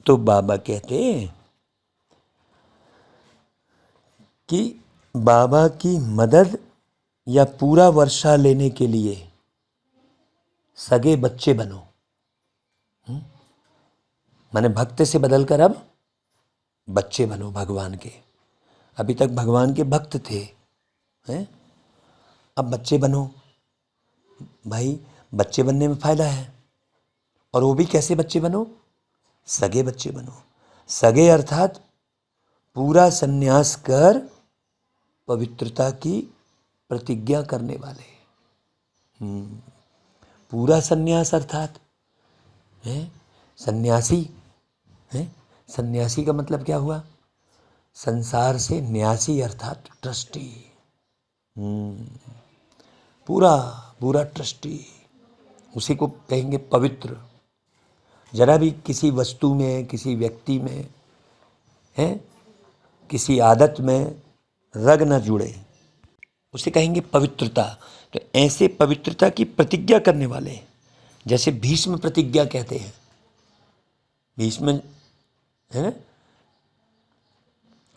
तो बाबा कहते हैं कि बाबा की मदद या पूरा वर्षा लेने के लिए सगे बच्चे बनो। माने भक्त से बदलकर अब बच्चे बनो भगवान के। अभी तक भगवान के भक्त थे, हैं? अब बच्चे बनो। भाई बच्चे बनने में फायदा है, और वो भी कैसे बच्चे बनो? सगे बच्चे बनो। सगे अर्थात पूरा संन्यास कर पवित्रता की प्रतिज्ञा करने वाले। पूरा संन्यास अर्थात है सन्यासी है। सन्यासी का मतलब क्या हुआ? संसार से न्यासी अर्थात ट्रस्टी। पूरा पूरा ट्रस्टी, उसी को कहेंगे पवित्र। जरा भी किसी वस्तु में, किसी व्यक्ति में है, किसी आदत में रग न जुड़े, उसे कहेंगे पवित्रता। तो ऐसे पवित्रता की प्रतिज्ञा करने वाले, जैसे भीष्म प्रतिज्ञा कहते हैं। भीष्म है ना,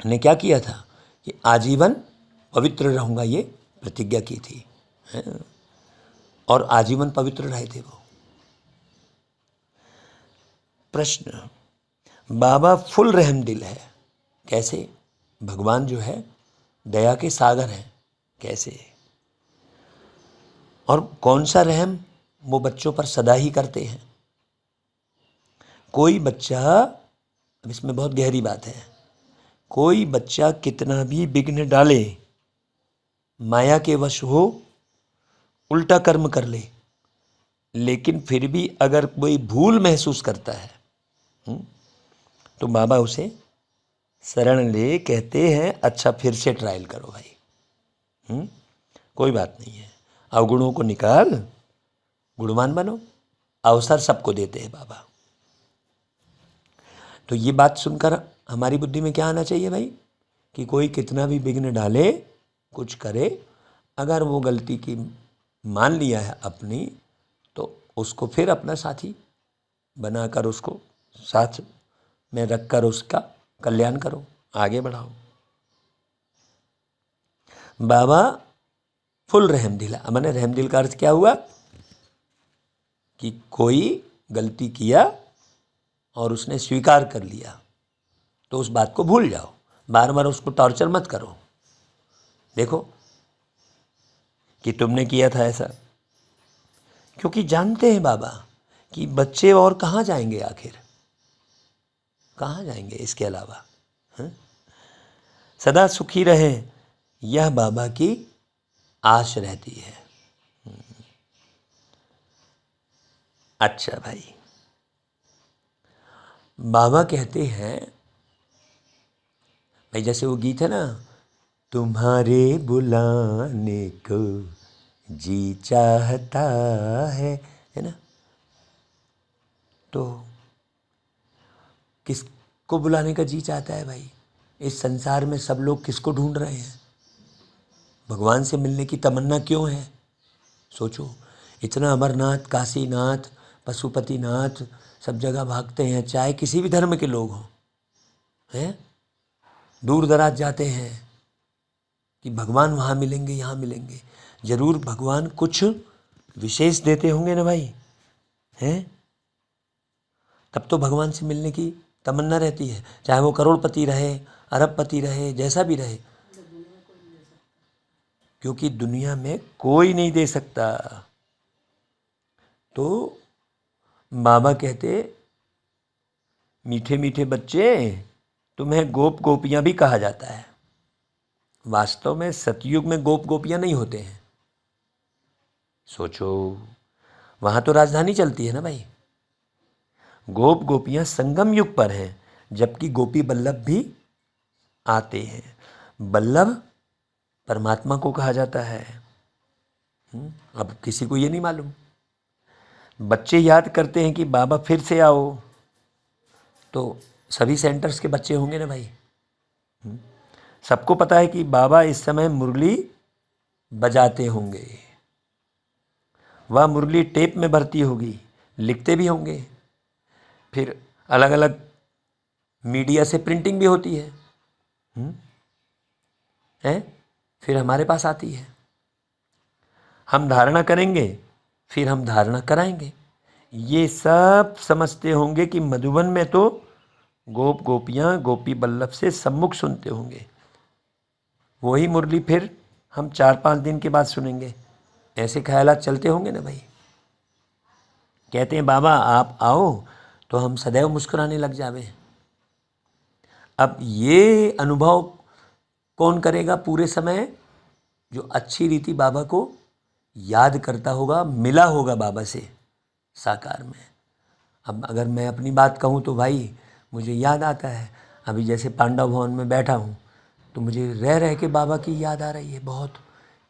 ने क्या किया था कि आजीवन पवित्र रहूंगा, ये प्रतिज्ञा की थी, है? और आजीवन पवित्र रहे थे वो। प्रश्न, बाबा फुल रहमदिल है, कैसे? भगवान जो है दया के सागर हैं, कैसे? और कौन सा रहम? वो बच्चों पर सदा ही करते हैं। कोई बच्चा, अब इसमें बहुत गहरी बात है, कोई बच्चा कितना भी विघ्न डाले, माया के वश हो, उल्टा कर्म कर ले, लेकिन फिर भी अगर कोई भूल महसूस करता है तो बाबा उसे शरण ले, कहते हैं अच्छा फिर से ट्रायल करो भाई, कोई बात नहीं है, अवगुणों को निकाल, गुणवान बनो। अवसर सबको देते हैं बाबा। तो ये बात सुनकर हमारी बुद्धि में क्या आना चाहिए भाई? कि कोई कितना भी विघ्न डाले, कुछ करे, अगर वो गलती की मान लिया है अपनी, तो उसको फिर अपना साथी बनाकर, उसको साथ में रखकर उसका कल्याण करो, आगे बढ़ाओ। बाबा फुल रहमदिल। मैंने रहमदिल का अर्थ क्या हुआ? कि कोई गलती किया और उसने स्वीकार कर लिया, तो उस बात को भूल जाओ, बार बार उसको टॉर्चर मत करो। देखो कि तुमने किया था ऐसा, क्योंकि जानते हैं बाबा कि बच्चे और कहाँ जाएंगे, आखिर कहाँ जाएंगे इसके अलावा, है? सदा सुखी रहे, यह बाबा की आश रहती है। अच्छा भाई, बाबा कहते हैं भाई, जैसे वो गीत है ना, तुम्हारे बुलाने को जी चाहता है ना? तो किसको बुलाने का जी चाहता है भाई? इस संसार में सब लोग किसको ढूंढ रहे हैं? भगवान से मिलने की तमन्ना क्यों है? सोचो, इतना अमरनाथ, काशीनाथ, पशुपतिनाथ सब जगह भागते हैं, चाहे किसी भी धर्म के लोग हों, हैं? दूर दराज जाते हैं कि भगवान वहाँ मिलेंगे, यहाँ मिलेंगे। जरूर भगवान कुछ विशेष देते होंगे ना भाई, हैं? तब तो भगवान से मिलने की तमन्ना रहती है, चाहे वो करोड़पति रहे, अरबपति रहे, जैसा भी रहे, क्योंकि दुनिया में कोई नहीं दे सकता। तो बाबा कहते, मीठे मीठे बच्चे, तुम्हें गोप गोपियां भी कहा जाता है। वास्तव में सतयुग में गोप गोपियां नहीं होते हैं। सोचो, वहाँ तो राजधानी चलती है ना भाई। गोप गोपियां संगम युग पर हैं, जबकि गोपी बल्लभ भी आते हैं। बल्लभ परमात्मा को कहा जाता है। अब किसी को ये नहीं मालूम। बच्चे याद करते हैं कि बाबा फिर से आओ, तो सभी सेंटर्स के बच्चे होंगे ना भाई। सबको पता है कि बाबा इस समय मुरली बजाते होंगे, वह मुरली टेप में भरती होगी, लिखते भी होंगे, फिर अलग अलग मीडिया से प्रिंटिंग भी होती है, हैं? फिर हमारे पास आती है। हम धारणा करेंगे, फिर हम धारणा कराएंगे। ये सब समझते होंगे कि मधुबन में तो गोप गोपियाँ गोपी बल्लभ से सम्मुख सुनते होंगे। वही मुरली फिर हम 4-5 दिन के बाद सुनेंगे। ऐसे ख्यालात चलते होंगे ना भाई। कहते हैं बाबा आप आओ तो हम सदैव मुस्कुराने लग जावे। अब ये अनुभव कौन करेगा पूरे समय? जो अच्छी रीति बाबा को याद करता होगा, मिला होगा बाबा से साकार में। अब अगर मैं अपनी बात कहूँ तो भाई मुझे याद आता है, अभी जैसे पांडव भवन में बैठा हूँ तो मुझे रह रह के बाबा की याद आ रही है बहुत।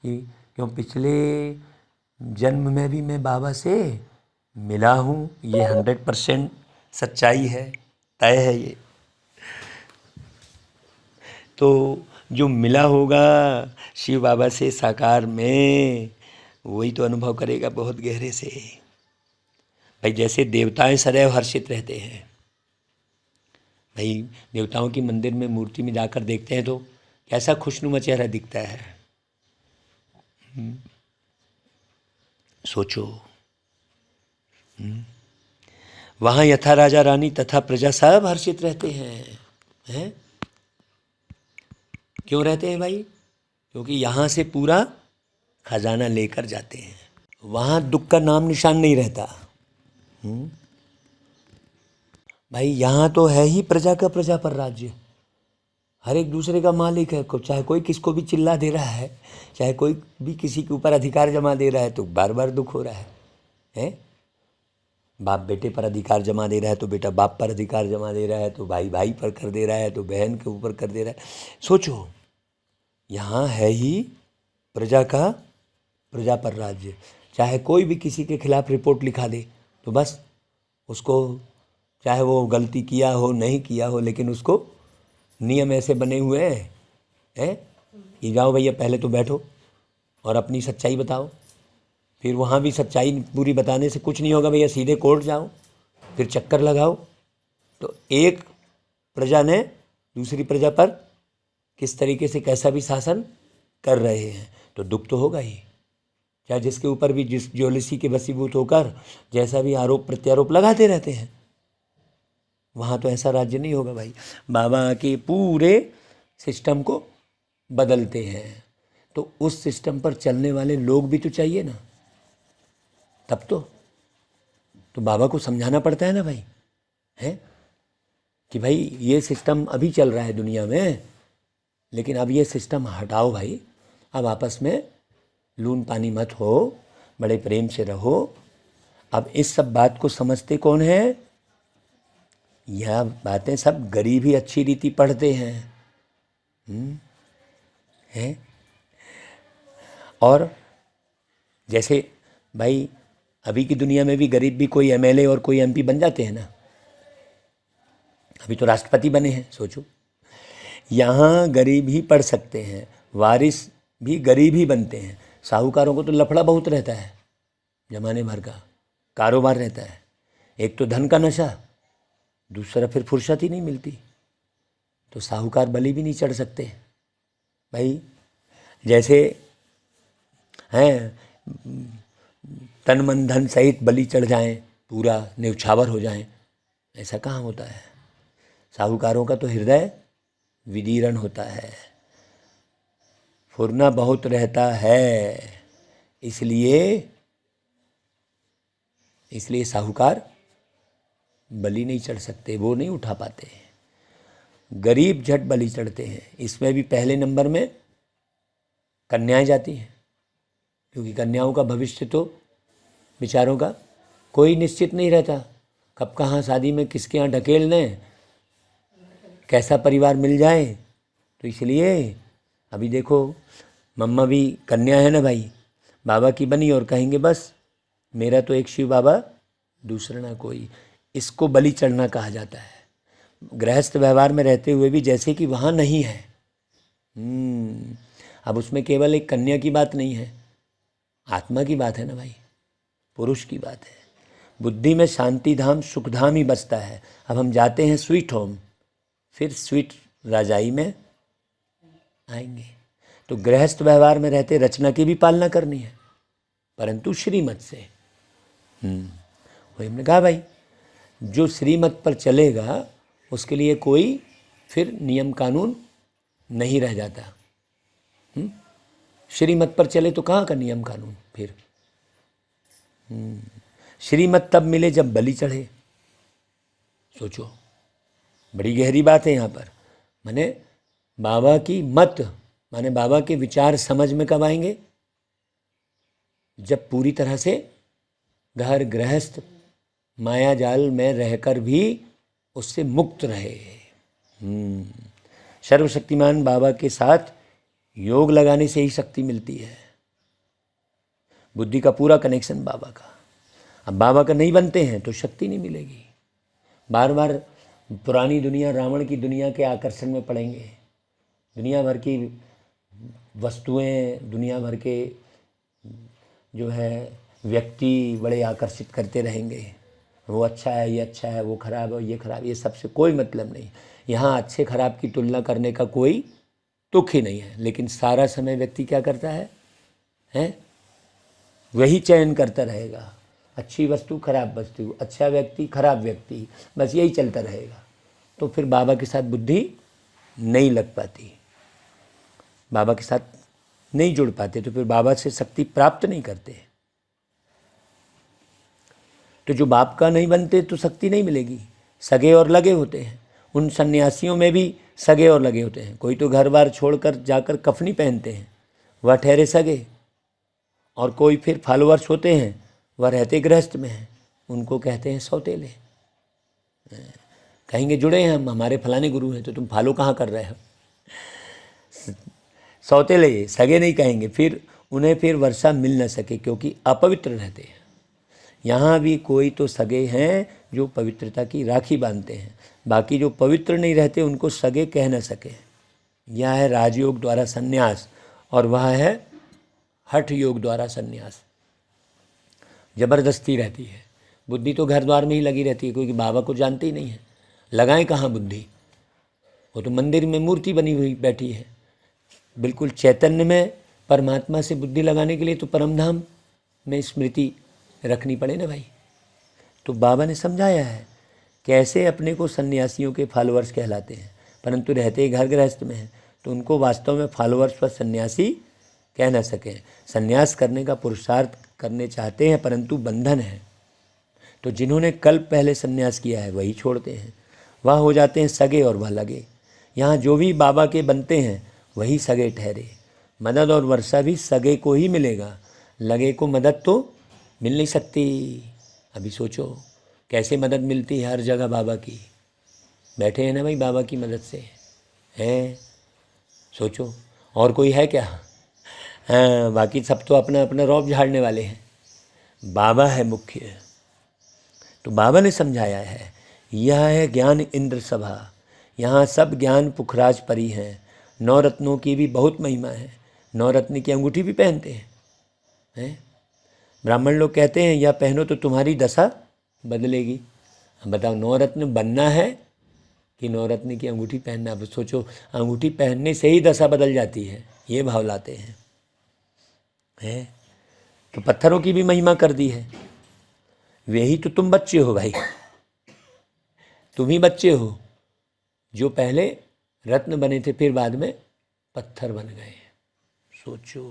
क्यों पिछले जन्म में भी मैं बाबा से मिला हूँ, ये 100% सच्चाई है, तय है ये। तो जो मिला होगा शिव बाबा से साकार में, वही तो अनुभव करेगा बहुत गहरे से। भाई जैसे देवताएं सदैव हर्षित रहते हैं, भाई देवताओं की मंदिर में मूर्ति में जाकर देखते हैं तो कैसा खुशनुमा चेहरा दिखता है। सोचो, वहाँ यथा राजा रानी तथा प्रजा सब हर्षित रहते हैं? क्यों रहते हैं भाई? क्योंकि यहाँ से पूरा खजाना लेकर जाते हैं। वहाँ दुख का नाम निशान नहीं रहता। भाई यहाँ तो है ही प्रजा का प्रजा पर राज्य, हर एक दूसरे का मालिक है। चाहे कोई किसको भी चिल्ला दे रहा है, चाहे कोई भी किसी के ऊपर अधिकार जमा दे रहा है तो बार बार दुख हो रहा है? बाप बेटे पर अधिकार जमा दे रहा है तो बेटा बाप पर अधिकार जमा दे रहा है, तो भाई भाई पर कर दे रहा है, तो बहन के ऊपर कर दे रहा है। सोचो, यहाँ है ही प्रजा का प्रजा पर राज्य। चाहे कोई भी किसी के खिलाफ रिपोर्ट लिखा दे तो बस उसको, चाहे वो गलती किया हो नहीं किया हो, लेकिन उसको नियम ऐसे बने हुए हैं कि जाओ भैया पहले तो बैठो और अपनी सच्चाई बताओ। फिर वहाँ भी सच्चाई पूरी बताने से कुछ नहीं होगा भैया, सीधे कोर्ट जाओ, फिर चक्कर लगाओ। तो एक प्रजा ने दूसरी प्रजा पर किस तरीके से कैसा भी शासन कर रहे हैं, तो दुख तो होगा ही। चाहे जिसके ऊपर भी जिस ज्योलिसी के वशीभूत होकर जैसा भी आरोप प्रत्यारोप लगाते रहते हैं, वहाँ तो ऐसा राज्य नहीं होगा भाई। बाबा के पूरे सिस्टम को बदलते हैं, तो उस सिस्टम पर चलने वाले लोग भी तो चाहिए ना, तब तो बाबा को समझाना पड़ता है ना भाई, है कि भाई ये सिस्टम अभी चल रहा है दुनिया में, लेकिन अब ये सिस्टम हटाओ भाई। अब आपस में लून पानी मत हो, बड़े प्रेम से रहो। अब इस सब बात को समझते कौन है? यह बातें सब गरीब ही अच्छी रीति पढ़ते हैं, हैं? और जैसे भाई अभी की दुनिया में भी गरीब भी कोई एमएलए और कोई एमपी बन जाते हैं ना, अभी तो राष्ट्रपति बने हैं। सोचो, यहाँ गरीब ही पढ़ सकते हैं, वारिस भी गरीब ही बनते हैं। साहूकारों को तो लफड़ा बहुत रहता है, जमाने भर का कारोबार रहता है। एक तो धन का नशा, दूसरा फिर फुर्सत ही नहीं मिलती, तो साहूकार बलि भी नहीं चढ़ सकते भाई। जैसे हैं तन मन धन सहित बलि चढ़ जाएं, पूरा न्यौछावर हो जाएं, ऐसा कहाँ होता है। साहूकारों का तो हृदय विदीर्ण होता है, फुरना बहुत रहता है, इसलिए साहूकार बलि नहीं चढ़ सकते, वो नहीं उठा पाते। गरीब झट बलि चढ़ते हैं। इसमें भी पहले नंबर में कन्याएं जाती हैं, क्योंकि कन्याओं का भविष्य तो बेचारों का कोई निश्चित नहीं रहता, कब कहाँ शादी में किसके यहाँ ढकेल दें, कैसा परिवार मिल जाए। तो इसलिए अभी देखो, मम्मा भी कन्या है ना भाई, बाबा की बनी और कहेंगे बस मेरा तो एक शिव बाबा, दूसरा ना कोई। इसको बलि चढ़ना कहा जाता है। गृहस्थ व्यवहार में रहते हुए भी जैसे कि वहाँ नहीं है। अब उसमें केवल एक कन्या की बात नहीं है, आत्मा की बात है ना भाई, पुरुष की बात है। बुद्धि में शांति धाम सुख धाम ही बसता है। अब हम जाते हैं स्वीट होम, फिर स्वीट रजाई में आएंगे। तो गृहस्थ व्यवहार में रहते रचना की भी पालना करनी है, परंतु श्रीमत से। वही हमने कहा भाई, जो श्रीमत पर चलेगा उसके लिए कोई फिर नियम कानून नहीं रह जाता। श्रीमत पर चले तो कहाँ का नियम कानून फिर। श्रीमत तब मिले जब बलि चढ़े। सोचो, बड़ी गहरी बात है यहाँ पर। माने बाबा की मत, माने बाबा के विचार समझ में कब आएंगे? जब पूरी तरह से घर गृहस्थ माया जाल में रहकर भी उससे मुक्त रहे। सर्वशक्तिमान बाबा के साथ योग लगाने से ही शक्ति मिलती है। बुद्धि का पूरा कनेक्शन बाबा का। अब बाबा का नहीं बनते हैं तो शक्ति नहीं मिलेगी। बार बार पुरानी दुनिया, रावण की दुनिया के आकर्षण में पड़ेंगे। दुनिया भर की वस्तुएं, दुनिया भर के जो है व्यक्ति बड़े आकर्षित करते रहेंगे। वो अच्छा है, ये अच्छा है, वो खराब है, ये खराब। ये सबसे कोई मतलब नहीं। यहाँ अच्छे खराब की तुलना करने का कोई तुक ही नहीं है। लेकिन सारा समय व्यक्ति क्या करता है? वही चयन करता रहेगा। अच्छी वस्तु, खराब वस्तु, अच्छा व्यक्ति, खराब व्यक्ति, बस यही चलता रहेगा। तो फिर बाबा के साथ बुद्धि नहीं लग पाती, बाबा के साथ नहीं जुड़ पाते, तो फिर बाबा से शक्ति प्राप्त नहीं करते। तो जो बाप का नहीं बनते तो शक्ति नहीं मिलेगी। सगे और लगे होते हैं। उन सन्यासियों में भी सगे और लगे होते हैं। कोई तो घर बार छोड़कर जाकर कफनी पहनते हैं, वह ठहरे सगे। और कोई फिर फॉलोअर्स होते हैं, वह रहते गृहस्थ में हैं, उनको कहते हैं सौतेले। कहेंगे जुड़े हैं हम, हमारे फलाने गुरु हैं, तो तुम फॉलो कहाँ कर रहे हो? सौतेले, सगे नहीं कहेंगे। फिर उन्हें फिर वर्षा मिल न सके क्योंकि अपवित्र रहते हैं। यहाँ भी कोई तो सगे हैं जो पवित्रता की राखी बांधते हैं, बाकी जो पवित्र नहीं रहते उनको सगे कह न सके। यह है राजयोग द्वारा संन्यास, और वह है हठ योग द्वारा संन्यास। जबरदस्ती रहती है। बुद्धि तो घर द्वार में ही लगी रहती है, क्योंकि बाबा को जानते ही नहीं है। लगाएं कहाँ बुद्धि? वो तो मंदिर में मूर्ति बनी हुई बैठी है। बिल्कुल चैतन्य में परमात्मा से बुद्धि लगाने के लिए तो परमधाम में स्मृति रखनी पड़े ना भाई। तो बाबा ने समझाया है कैसे अपने को सन्यासियों के फॉलोअर्स कहलाते हैं, परंतु रहते घर गृहस्थ में हैं, तो उनको वास्तव में फॉलोअर्स व सन्यासी कह न सकें। सन्यास करने का पुरुषार्थ करने चाहते हैं, परंतु बंधन है। तो जिन्होंने कल्प पहले सन्यास किया है वही छोड़ते हैं, वह हो जाते हैं सगे और वह लगे। यहाँ जो भी बाबा के बनते हैं वही सगे ठहरे। मदद और वर्षा भी सगे को ही मिलेगा, लगे को मदद तो मिल नहीं सकती। अभी सोचो कैसे मदद मिलती है हर जगह बाबा की। बैठे हैं ना भाई बाबा की मदद से, है? सोचो और कोई है क्या? हाँ, बाकी सब तो अपना अपना रौब झाड़ने वाले हैं। बाबा है मुख्य। तो बाबा ने समझाया है, यह है ज्ञान इंद्र सभा। यहाँ सब ज्ञान पुखराज परी हैं। 9 रत्नों की भी बहुत महिमा है। 9 रत्न की अंगूठी भी पहनते हैं। ब्राह्मण लोग कहते हैं यह पहनो तो तुम्हारी दशा बदलेगी। अब बताओ 9 रत्न बनना है कि 9 रत्न की अंगूठी पहनना? अब सोचो, अंगूठी पहनने से ही दशा बदल जाती है, ये भाव लाते हैं। तो पत्थरों की भी महिमा कर दी है। वही तो तुम बच्चे हो भाई, तुम ही बच्चे हो जो पहले रत्न बने थे फिर बाद में पत्थर बन गए। सोचो,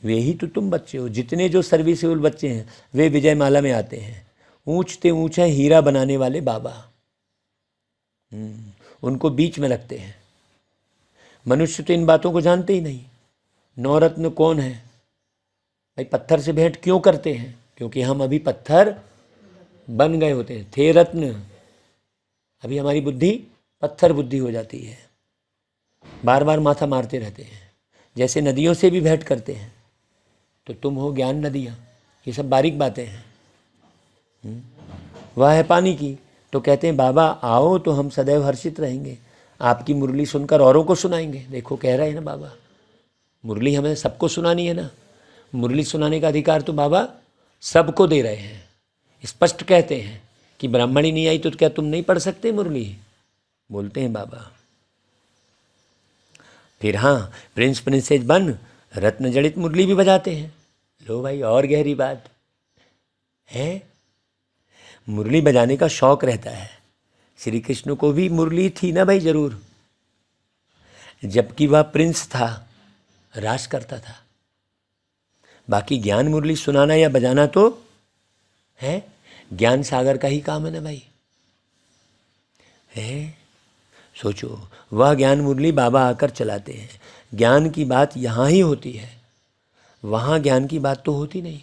वही तो तुम बच्चे हो। जितने जो सर्विसेबल बच्चे हैं वे विजय माला में आते हैं। ऊंचते ऊंचा हीरा बनाने वाले बाबा, उनको बीच में रखते हैं। मनुष्य तो इन बातों को जानते ही नहीं। 9 रत्न कौन है भाई? पत्थर से भेंट क्यों करते हैं? क्योंकि हम अभी पत्थर बन गए होते हैं। थे रत्न, अभी हमारी बुद्धि पत्थर बुद्धि हो जाती है। बार बार माथा मारते रहते हैं। जैसे नदियों से भी भेंट करते हैं, तो तुम हो ज्ञान नदियाँ। ये सब बारीक बातें हैं। वह है पानी की, तो कहते हैं बाबा आओ तो हम सदैव हर्षित रहेंगे। आपकी मुरली सुनकर औरों को सुनाएंगे। देखो कह रहे हैं ना बाबा, मुरली हमें सबको सुनानी है ना। मुरली सुनाने का अधिकार तो बाबा सबको दे रहे हैं। स्पष्ट कहते हैं कि ब्राह्मणी नहीं आई तो क्या तुम नहीं पढ़ सकते मुरली? बोलते हैं बाबा। फिर हाँ, प्रिंस प्रिंसेस बन रत्न जड़ित मुरली भी बजाते हैं। लो भाई, और गहरी बात है। मुरली बजाने का शौक रहता है। श्री कृष्ण को भी मुरली थी ना भाई, जरूर, जबकि वह प्रिंस था, राज करता था। बाकी ज्ञान मुरली सुनाना या बजाना तो है ज्ञान सागर का ही काम है ना भाई, है। सोचो, वह ज्ञान मुरली बाबा आकर चलाते हैं। ज्ञान की बात यहाँ ही होती है, वहाँ ज्ञान की बात तो होती नहीं।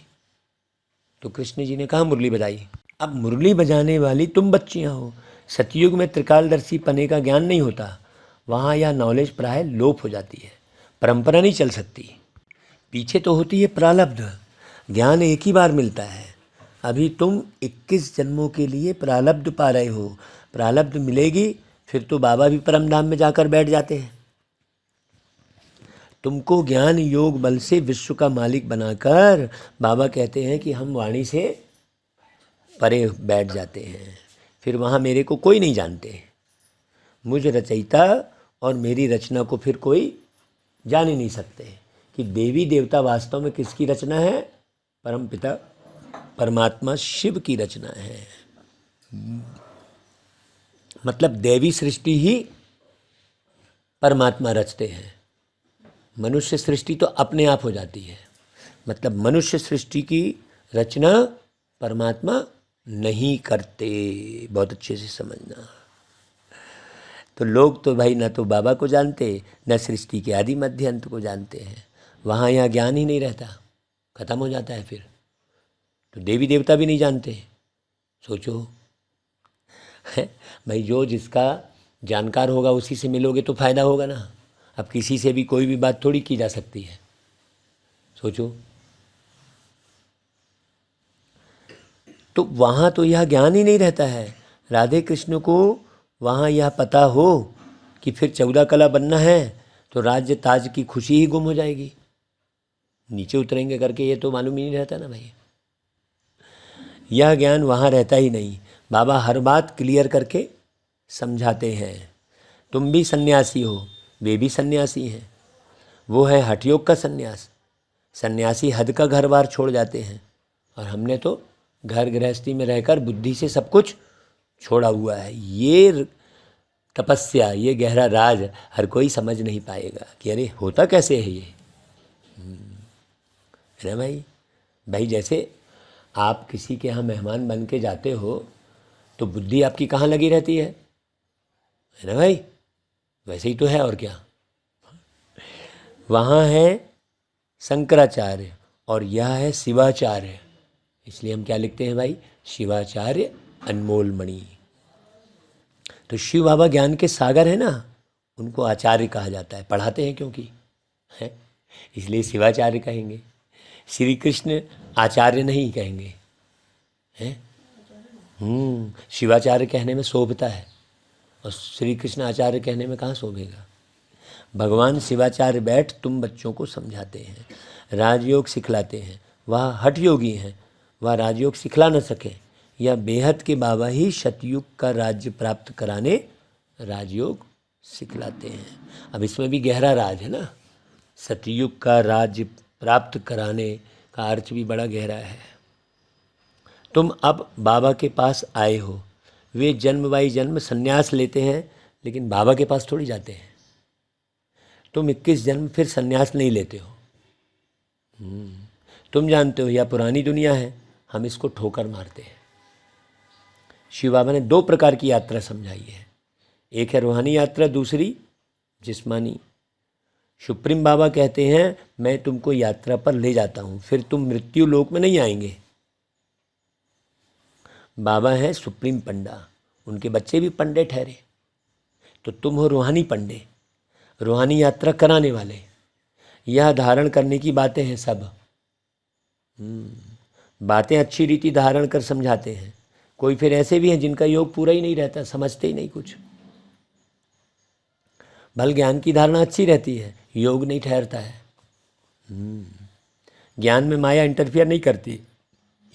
तो कृष्ण जी ने कहा मुरली बजाई। अब मुरली बजाने वाली तुम बच्चियाँ हो। सतयुग में त्रिकालदर्शी पने का ज्ञान नहीं होता, वहाँ यह नॉलेज प्राय लोप हो जाती है, परंपरा नहीं चल सकती। पीछे तो होती है प्रारब्ध, ज्ञान एक ही बार मिलता है। अभी तुम 21 जन्मों के लिए प्रारब्ध पा रहे हो, प्रारब्ध मिलेगी फिर तो बाबा भी परम धाम में जाकर बैठ जाते हैं। तुमको ज्ञान योग बल से विश्व का मालिक बनाकर बाबा कहते हैं कि हम वाणी से परे बैठ जाते हैं, फिर वहाँ मेरे को कोई नहीं जानते। मुझ रचयिता और मेरी रचना को फिर कोई जान ही नहीं सकते कि देवी देवता वास्तव में किसकी रचना है, परम पिता परमात्मा शिव की रचना है। मतलब देवी सृष्टि ही परमात्मा रचते हैं, मनुष्य सृष्टि तो अपने आप हो जाती है। मतलब मनुष्य सृष्टि की रचना परमात्मा नहीं करते, बहुत अच्छे से समझना। तो लोग तो भाई न तो बाबा को जानते, न सृष्टि के आदि मध्य अंत को जानते हैं। वहाँ यहाँ ज्ञान ही नहीं रहता, खत्म हो जाता है। फिर तो देवी देवता भी नहीं जानते। सोचो भाई, जो जिसका जानकार होगा उसी से मिलोगे तो फायदा होगा ना। अब किसी से भी कोई भी बात थोड़ी की जा सकती है। सोचो, तो वहाँ तो यह ज्ञान ही नहीं रहता है। राधे कृष्ण को वहाँ यह पता हो कि फिर 14 कला बनना है तो राज्य ताज की खुशी ही गुम हो जाएगी, नीचे उतरेंगे करके, ये तो मालूम ही नहीं रहता ना भाई। यह ज्ञान वहाँ रहता ही नहीं। बाबा हर बात क्लियर करके समझाते हैं। तुम भी सन्यासी हो, वे भी सन्यासी हैं। वो है हठयोग का सन्यास, सन्यासी हद का घर बार छोड़ जाते हैं, और हमने तो घर गृहस्थी में रहकर बुद्धि से सब कुछ छोड़ा हुआ है। ये तपस्या, ये गहरा राज हर कोई समझ नहीं पाएगा कि अरे होता कैसे है ये, है ना भाई। भाई जैसे आप किसी के यहाँ मेहमान बन के जाते हो तो बुद्धि आपकी कहाँ लगी रहती है ना भाई, वैसे ही तो है, और क्या। वहाँ है शंकराचार्य और यह है शिवाचार्य, इसलिए हम क्या लिखते हैं भाई, शिवाचार्य अनमोल मणि। तो शिव बाबा ज्ञान के सागर है ना, उनको आचार्य कहा जाता है, पढ़ाते हैं क्योंकि, है इसलिए शिवाचार्य कहेंगे। श्री कृष्ण आचार्य नहीं कहेंगे, हैं। शिवाचार्य कहने में शोभता है, और श्री कृष्ण आचार्य कहने में कहाँ शोभेगा। भगवान शिवाचार्य बैठ तुम बच्चों को समझाते हैं, राजयोग सिखलाते हैं। वह हठ योगी हैं, वह राजयोग सिखला न सके, या बेहद के बाबा ही शतयुग का राज्य प्राप्त कराने राजयोग सिखलाते हैं। अब इसमें भी गहरा राज है ना, सतयुग का राज्य प्राप्त कराने का अर्थ भी बड़ा गहरा है। तुम अब बाबा के पास आए हो, वे जन्म बाई जन्म संन्यास लेते हैं, लेकिन बाबा के पास थोड़ी जाते हैं। तुम 21 जन्म फिर संन्यास नहीं लेते हो। तुम जानते हो यह पुरानी दुनिया है, हम इसको ठोकर मारते हैं। शिव बाबा ने 2 प्रकार की यात्रा समझाई है, एक है रूहानी यात्रा, दूसरी जिस्मानी। सुप्रीम बाबा कहते हैं मैं तुमको यात्रा पर ले जाता हूँ, फिर तुम मृत्यु लोक में नहीं आएंगे। बाबा हैं सुप्रीम पंडा, उनके बच्चे भी पंडे ठहरे, तो तुम हो रूहानी पंडे, रूहानी यात्रा कराने वाले। यह धारण करने की बातें हैं सब, बातें अच्छी रीति धारण कर समझाते हैं। कोई फिर ऐसे भी हैं जिनका योग पूरा ही नहीं रहता, समझते ही नहीं कुछ। भल ज्ञान की धारणा अच्छी रहती है, योग नहीं ठहरता है। ज्ञान में माया इंटरफियर नहीं करती,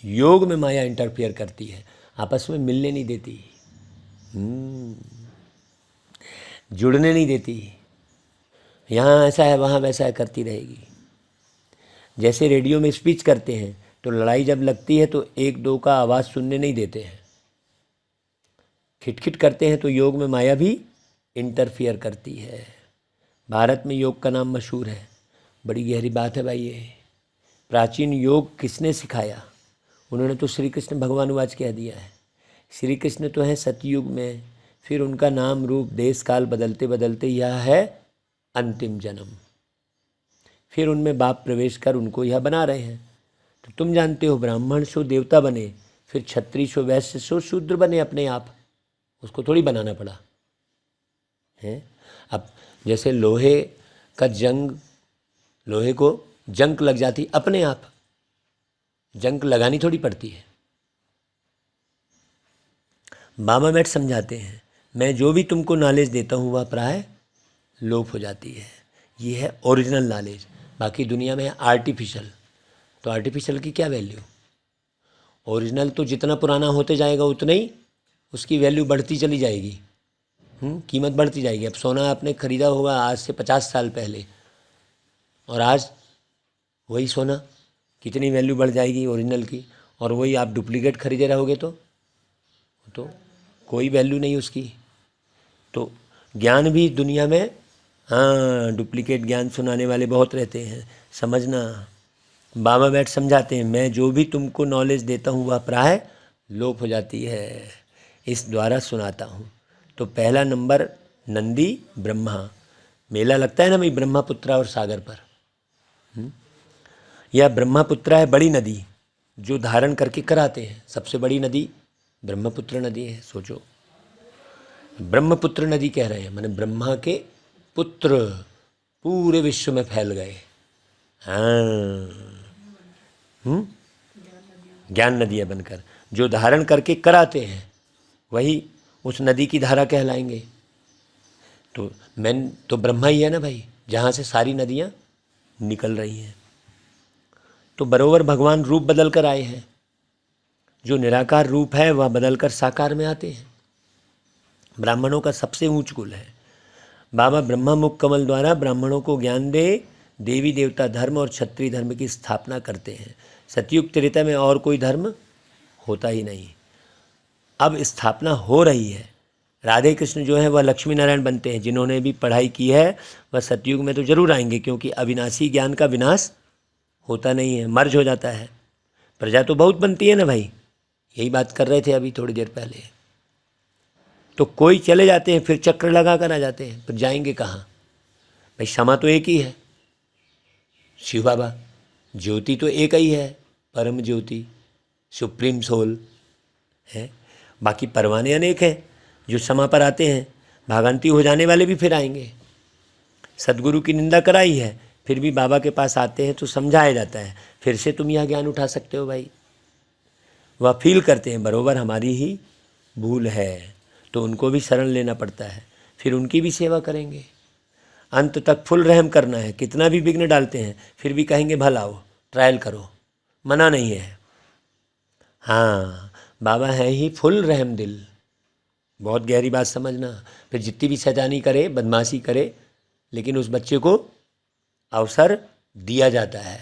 योग में माया इंटरफियर करती है, आपस में मिलने नहीं देती। जुड़ने नहीं देती। यहाँ ऐसा है, वहाँ वैसा है करती रहेगी। जैसे रेडियो में स्पीच करते हैं तो लड़ाई जब लगती है तो एक दो का आवाज़ सुनने नहीं देते हैं। खिटखिट करते हैं तो योग में माया भी इंटरफियर करती है। भारत में योग का नाम मशहूर है। बड़ी गहरी बात है भाई ये। प्राचीन योग किसने सिखाया? उन्होंने तो श्री कृष्ण भगवानुवाच कह दिया है। श्री कृष्ण तो है सतयुग में, फिर उनका नाम रूप देश काल बदलते बदलते यह है अंतिम जन्म। फिर उनमें बाप प्रवेश कर उनको यह बना रहे हैं। तो तुम जानते हो, ब्राह्मण सो देवता बने, फिर क्षत्रिय सो वैश्य सो शूद्र बने अपने आप। उसको थोड़ी बनाना पड़ा है। अब जैसे लोहे का जंग, लोहे को जंग लग जाती अपने आप, जंग लगानी थोड़ी पड़ती है। बाबा बैठ समझाते हैं, मैं जो भी तुमको नॉलेज देता हूँ वह प्राय लोप हो जाती है। ये है ओरिजिनल नॉलेज। बाकी दुनिया में आर्टिफिशियल, तो आर्टिफिशियल की क्या वैल्यू? ओरिजिनल तो जितना पुराना होते जाएगा उतना ही उसकी वैल्यू बढ़ती चली जाएगी। कीमत बढ़ती जाएगी। अब सोना आपने ख़रीदा होगा आज से 50 साल पहले, और आज वही सोना कितनी वैल्यू बढ़ जाएगी ओरिजिनल की। और वही आप डुप्लीकेट खरीदे रहोगे तो कोई वैल्यू नहीं उसकी। तो ज्ञान भी दुनिया में, हाँ, डुप्लीकेट ज्ञान सुनाने वाले बहुत रहते हैं, समझना। बाबा बैठ समझाते हैं, मैं जो भी तुमको नॉलेज देता हूँ वह प्राय लोप हो जाती है, इस द्वारा सुनाता हूँ। तो पहला नंबर नंदी ब्रह्मा। मेला लगता है ना भाई ब्रह्मपुत्रा और सागर पर। यह ब्रह्मपुत्रा है बड़ी नदी जो धारण करके कराते हैं। सबसे बड़ी नदी ब्रह्मपुत्र नदी है। सोचो, ब्रह्मपुत्र नदी कह रहे हैं, माने ब्रह्मा के पुत्र पूरे विश्व में फैल गए। हाँ, ज्ञान नदियाँ बनकर जो धारण करके कराते हैं वही उस नदी की धारा कहलाएंगे। तो मैन तो ब्रह्मा ही है ना भाई, जहाँ से सारी नदियाँ निकल रही हैं। तो बरोबर भगवान रूप बदल कर आए हैं। जो निराकार रूप है वह बदल कर साकार में आते हैं। ब्राह्मणों का सबसे ऊंच कुल है। बाबा ब्रह्मा मुख कमल द्वारा ब्राह्मणों को ज्ञान दे देवी देवता धर्म और क्षत्रिय धर्म की स्थापना करते हैं। सतयुग त्रेता में और कोई धर्म होता ही नहीं। अब स्थापना हो रही है। राधे कृष्ण जो है वह लक्ष्मी नारायण बनते हैं। जिन्होंने भी पढ़ाई की है वह सतयुग में तो जरूर आएंगे, क्योंकि अविनाशी ज्ञान का विनाश होता नहीं है, मर्ज हो जाता है। प्रजा तो बहुत बनती है ना भाई, यही बात कर रहे थे अभी थोड़ी देर पहले। तो कोई चले जाते हैं फिर चक्र लगा कर आ जाते हैं, फिर जाएंगे कहाँ भाई? क्षमा तो एक ही है, शिव बाबा। ज्योति तो एक ही है, परम ज्योति, सुप्रीम सोल है। बाकी परवाने अनेक हैं जो समा पर आते हैं। भागंती हो जाने वाले भी फिर आएंगे। सदगुरु की निंदा कराई है फिर भी बाबा के पास आते हैं तो समझाया जाता है, फिर से तुम यह ज्ञान उठा सकते हो भाई। वह फील करते हैं बरोबर हमारी ही भूल है, तो उनको भी शरण लेना पड़ता है, फिर उनकी भी सेवा करेंगे। अंत तक फुल रहम करना है। कितना भी विघ्न डालते हैं फिर भी कहेंगे भला आओ, ट्रायल करो, मना नहीं है। हाँ, बाबा है ही फुल रहम दिल। बहुत गहरी बात समझना। फिर जितनी भी शैतानी करे, बदमाशी करे, लेकिन उस बच्चे को अवसर दिया जाता है।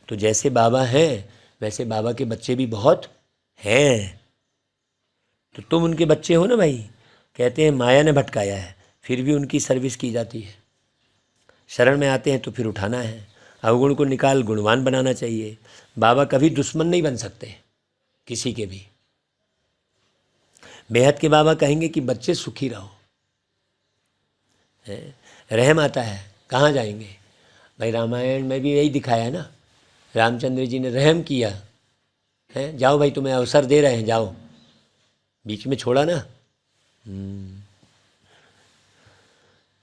तो जैसे बाबा हैं वैसे बाबा के बच्चे भी बहुत हैं। तो तुम उनके बच्चे हो ना भाई। कहते हैं माया ने भटकाया है, फिर भी उनकी सर्विस की जाती है। शरण में आते हैं तो फिर उठाना है। अवगुण को निकाल गुणवान बनाना चाहिए। बाबा कभी दुश्मन नहीं बन सकते किसी के भी। बेहद के बाबा कहेंगे कि बच्चे सुखी रहो। रहम आता है, कहाँ जाएंगे भाई? रामायण में भी यही दिखाया है ना, रामचंद्र जी ने रहम किया है। जाओ भाई, तुम्हें अवसर दे रहे हैं, जाओ। बीच में छोड़ा ना।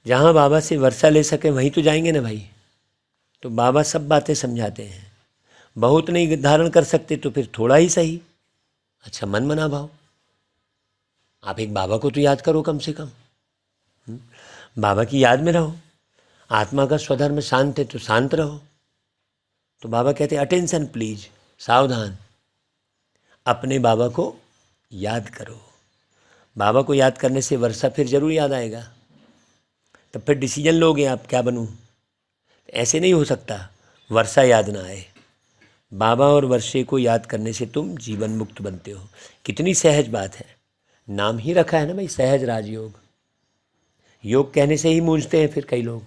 जहाँ बाबा से वर्षा ले सके वहीं तो जाएंगे ना भाई। तो बाबा सब बातें समझाते हैं। बहुत नहीं धारण कर सकते तो फिर थोड़ा ही सही। अच्छा, मन मना भाव। आप एक बाबा को तो याद करो कम से कम। बाबा की याद में रहो। आत्मा का स्वधर्म शांत है तो शांत रहो। तो बाबा कहते हैं अटेंशन प्लीज, सावधान, अपने बाबा को याद करो। बाबा को याद करने से वर्षा फिर जरूर याद आएगा। तो फिर डिसीजन लोगे आप क्या बनूं? ऐसे नहीं हो सकता वर्षा याद ना आए। बाबा और वर्षे को याद करने से तुम जीवन मुक्त बनते हो। कितनी सहज बात है, नाम ही रखा है ना भाई, सहज राजयोग। योग कहने से ही मूंझते हैं फिर कई लोग।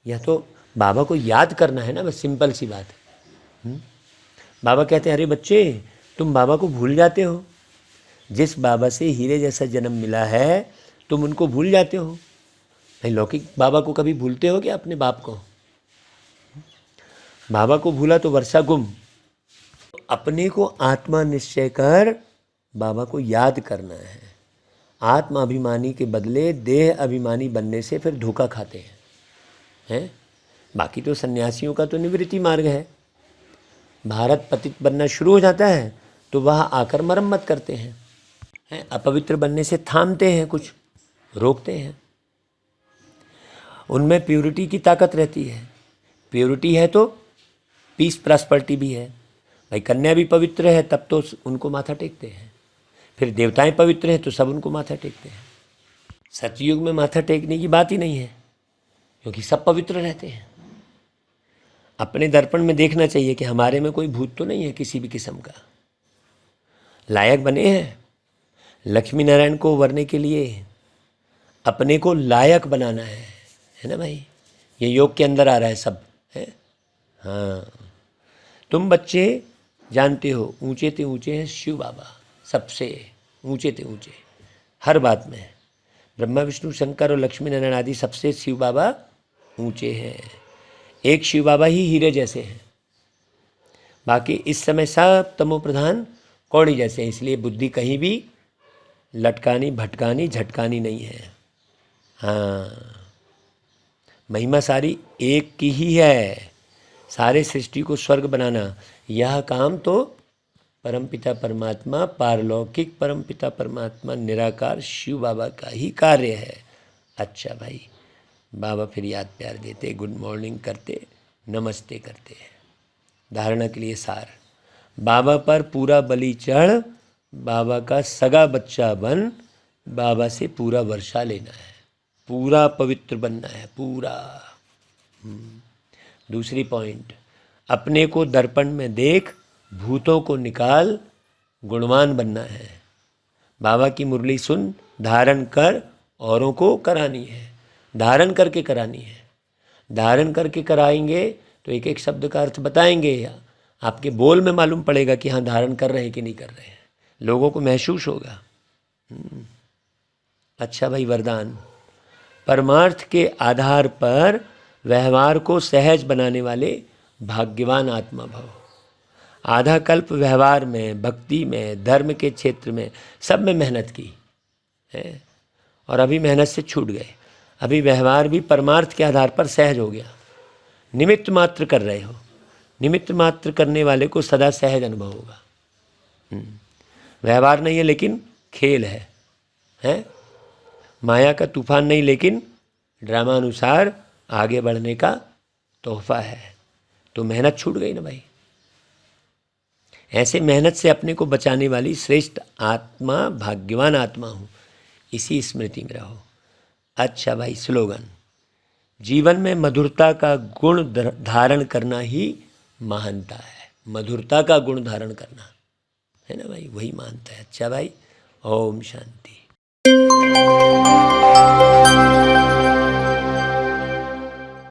यह तो बाबा को याद करना है ना, बस सिंपल सी बात है। बाबा कहते हैं अरे बच्चे तुम बाबा को भूल जाते हो। जिस बाबा से हीरे जैसा जन्म मिला है तुम उनको भूल जाते हो। भाई लौकिक बाबा को कभी भूलते हो क्या अपने बाप को? बाबा को भूला तो वर्षा गुम। अपने को आत्मा निश्चय कर बाबा को याद करना है। आत्मा अभिमानी के बदले देह अभिमानी बनने से फिर धोखा खाते हैं। बाकी तो सन्यासियों का तो निवृत्ति मार्ग है। भारत पतित बनना शुरू हो जाता है तो वह आकर मरम्मत करते हैं। अपवित्र बनने से थामते हैं, कुछ रोकते हैं। उनमें प्योरिटी की ताकत रहती है। प्योरिटी है तो पीस प्रॉस्पेरिटी भी है। भाई कन्या भी पवित्र है तब तो उनको माथा टेकते हैं, फिर देवताएं पवित्र हैं तो सब उनको माथा टेकते हैं। सतयुग में माथा टेकने की बात ही नहीं है, क्योंकि सब पवित्र रहते हैं। अपने दर्पण में देखना चाहिए कि हमारे में कोई भूत तो नहीं है किसी भी किस्म का। लायक बने हैं। लक्ष्मी नारायण को वरने के लिए अपने को लायक बनाना है ना भाई। ये योग के अंदर आ रहा है सब है। हाँ, तुम बच्चे जानते हो ऊंचे ते ऊंचे हैं शिव बाबा, सबसे ऊंचे ते ऊंचे हर बात में। ब्रह्मा विष्णु शंकर और लक्ष्मी नारायण आदि सबसे शिव बाबा ऊंचे हैं। एक शिव बाबा ही हीरे जैसे हैं, बाकी इस समय सब तमो प्रधान कौड़ी जैसे हैं। इसलिए बुद्धि कहीं भी लटकानी भटकानी झटकानी नहीं है। हाँ, महिमा सारी एक की ही है। सारे सृष्टि को स्वर्ग बनाना, यह काम तो परमपिता परमात्मा, पारलौकिक परमपिता परमात्मा निराकार शिव बाबा का ही कार्य है। अच्छा भाई, बाबा फिर याद प्यार देते, गुड मॉर्निंग करते, नमस्ते करते हैं। धारणा के लिए सार, बाबा पर पूरा बलि चढ़, बाबा का सगा बच्चा बन, बाबा से पूरा वर्षा लेना है, पूरा पवित्र बनना है, पूरा। दूसरी पॉइंट, अपने को दर्पण में देख, भूतों को निकाल, गुणवान बनना है। बाबा की मुरली सुन, धारण कर, औरों को करानी है। धारण करके करानी है। धारण करके कराएंगे तो एक एक शब्द का अर्थ बताएंगे, आपके बोल में मालूम पड़ेगा कि हाँ धारण कर रहे हैं कि नहीं कर रहे हैं। लोगों को महसूस होगा। अच्छा भाई, वरदान, परमार्थ के आधार पर व्यवहार को सहज बनाने वाले भाग्यवान आत्मा भव। आधा कल्प व्यवहार में, भक्ति में, धर्म के क्षेत्र में, सब में मेहनत की है और अभी मेहनत से छूट गए। अभी व्यवहार भी परमार्थ के आधार पर सहज हो गया। निमित्त मात्र कर रहे हो। निमित्त मात्र करने वाले को सदा सहज अनुभव होगा। व्यवहार नहीं है लेकिन खेल है? माया का तूफान नहीं लेकिन ड्रामा अनुसार आगे बढ़ने का तोहफा है। तो मेहनत छूट गई ना भाई। ऐसे मेहनत से अपने को बचाने वाली श्रेष्ठ आत्मा भाग्यवान आत्मा हूँ, इसी स्मृति में रहो। अच्छा भाई, स्लोगन, जीवन में मधुरता का गुण धारण करना ही महानता है। मधुरता का गुण धारण करना है ना भाई, वही महानता है। अच्छा भाई, ओम शांति।